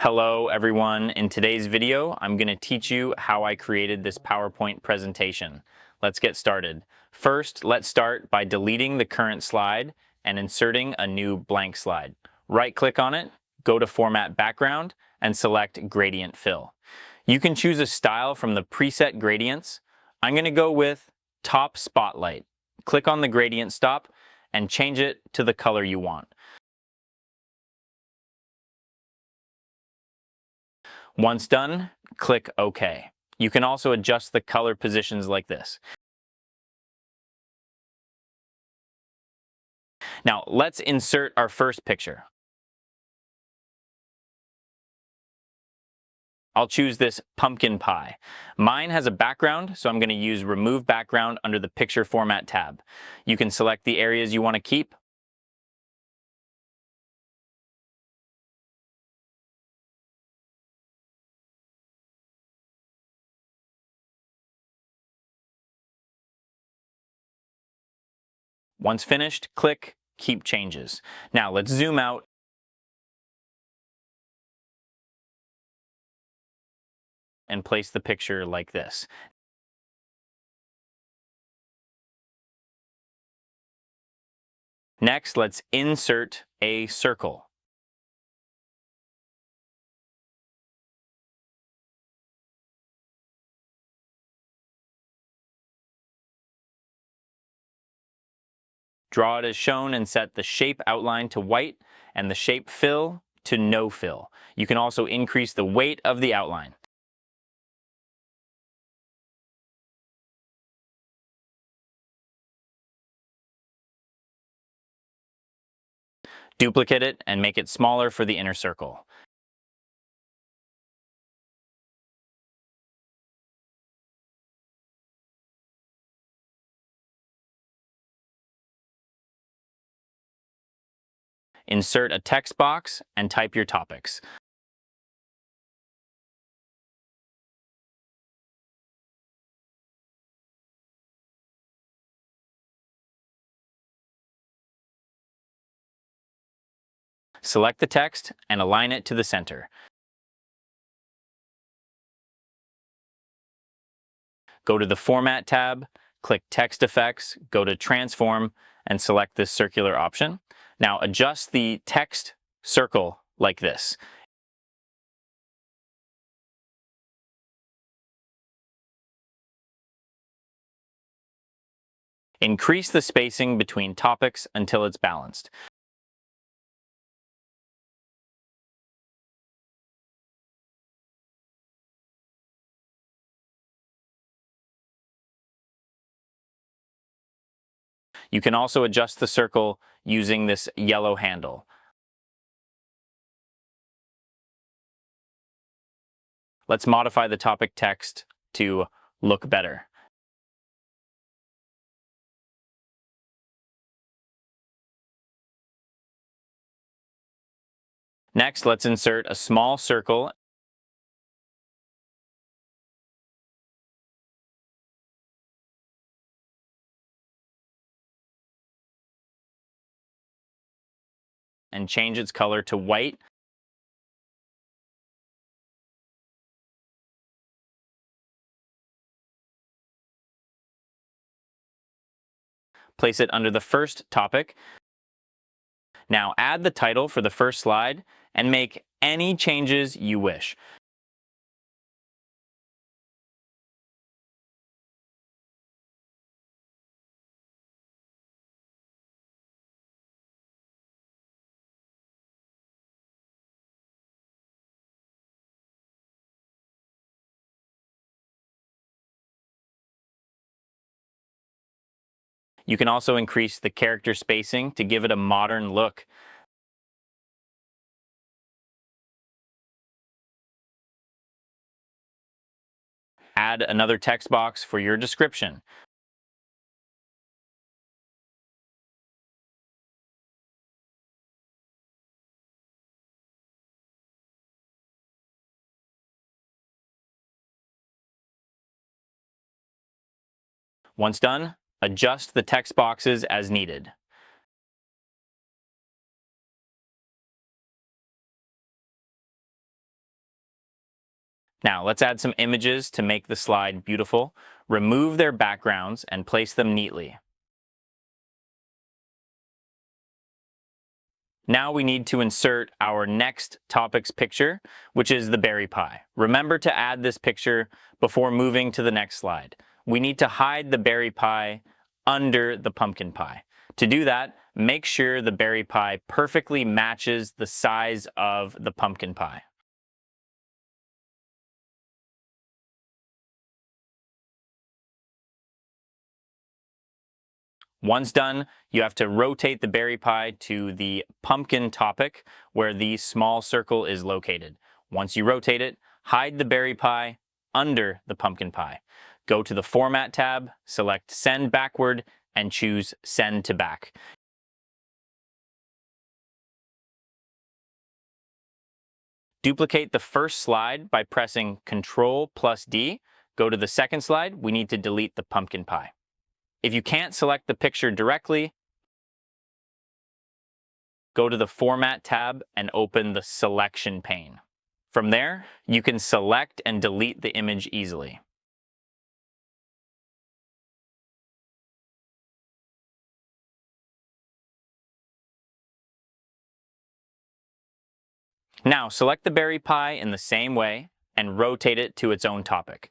Hello everyone. In today's video, I'm going to teach you how I created this PowerPoint presentation. Let's get started. First, let's start by deleting the current slide and inserting a new blank slide. Right-click on it, go to Format Background, and select Gradient Fill. You can choose a style from the preset gradients. I'm going to go with Top Spotlight. Click on the gradient stop and change it to the color you want. Once done, click OK. You can also adjust the color positions like this. Now let's insert our first picture. I'll choose this pumpkin pie. Mine has a background, so I'm going to use Remove Background under the Picture Format tab. You can select the areas you want to keep. Once finished, click Keep Changes. Now let's zoom out and place the picture like this. Next, let's insert a circle. Draw it as shown and set the shape outline to white and the shape fill to no fill. You can also increase the weight of the outline. Duplicate it and make it smaller for the inner circle. Insert a text box and type your topics. Select the text and align it to the center. Go to the Format tab, click Text Effects, go to Transform, and select this circular option. Now adjust the text circle like this. Increase the spacing between topics until it's balanced. You can also adjust the circle using this yellow handle. Let's modify the topic text to look better. Next, let's insert a small circle and change its color to white. Place it under the first topic. Now add the title for the first slide and make any changes you wish. You can also increase the character spacing to give it a modern look. Add another text box for your description. Once done, adjust the text boxes as needed. Now let's add some images to make the slide beautiful. Remove their backgrounds and place them neatly. Now we need to insert our next topic's picture, which is the berry pie. Remember to add this picture before moving to the next slide. We need to hide the berry pie under the pumpkin pie. To do that, make sure the berry pie perfectly matches the size of the pumpkin pie. Once done, you have to rotate the berry pie to the pumpkin topic where the small circle is located. Once you rotate it, hide the berry pie under the pumpkin pie. Go to the Format tab, select Send Backward, and choose Send to Back. Duplicate the first slide by pressing Ctrl+D. Go to the second slide. We need to delete the pumpkin pie. If you can't select the picture directly, go to the Format tab and open the Selection Pane. From there, you can select and delete the image easily. Now, select the berry pie in the same way and rotate it to its own topic.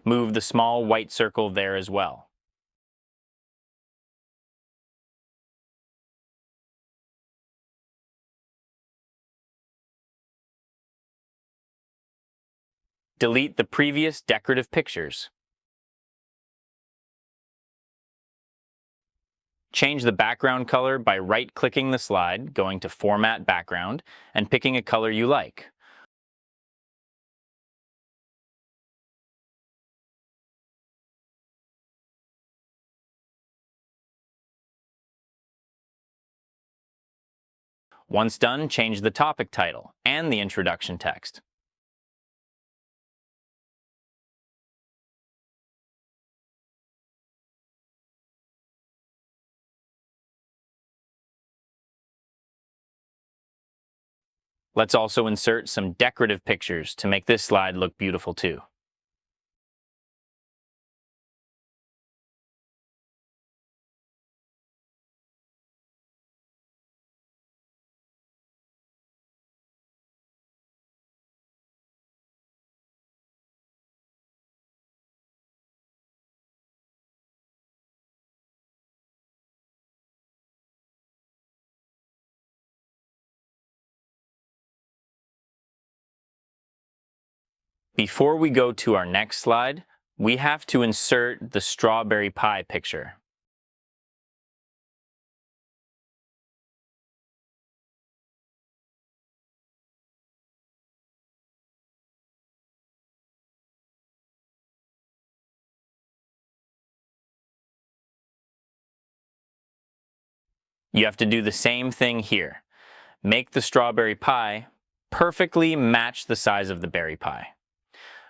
Move the small white circle there as well. Delete the previous decorative pictures. Change the background color by right-clicking the slide, going to Format Background, and picking a color you like. Once done, change the topic title and the introduction text. Let's also insert some decorative pictures to make this slide look beautiful too. Before we go to our next slide, we have to insert the strawberry pie picture. You have to do the same thing here. Make the strawberry pie perfectly match the size of the berry pie.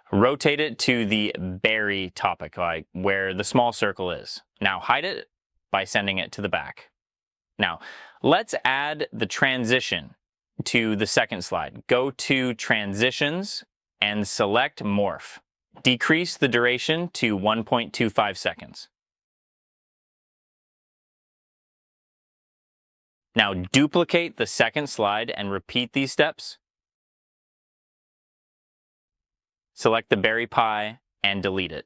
Rotate it to the berry topic, like where the small circle is. Now hide it by sending it to the back. Now, let's add the transition to the second slide. Go to Transitions and select Morph. Decrease the duration to 1.25 seconds. Now duplicate the second slide and repeat these steps. Select the berry pie and delete it.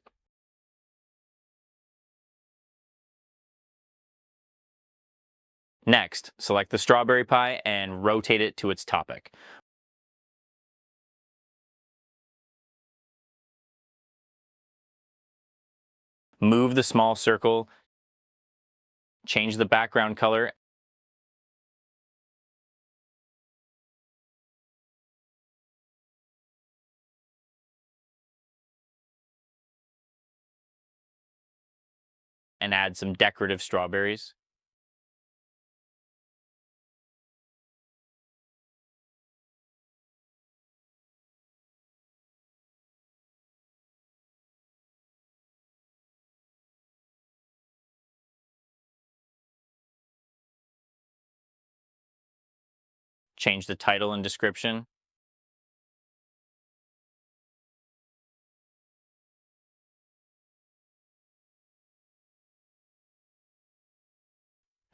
Next, select the strawberry pie and rotate it to its topic. Move the small circle, change the background color, and add some decorative strawberries. change the title and description,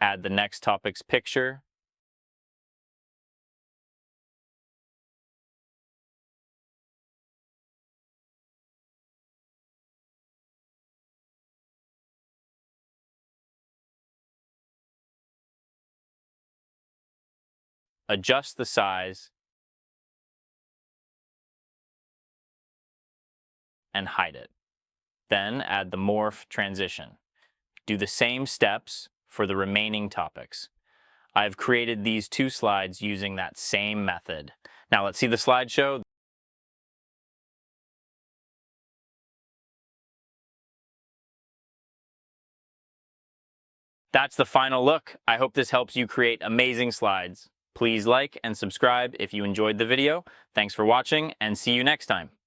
add the next topic's picture, adjust the size, and hide it. Then add the morph transition. Do the same steps for the remaining topics. I've created these 2 slides using that same method. Now let's see the slideshow. That's the final look. I hope this helps you create amazing slides. Please like and subscribe if you enjoyed the video. Thanks for watching, and see you next time.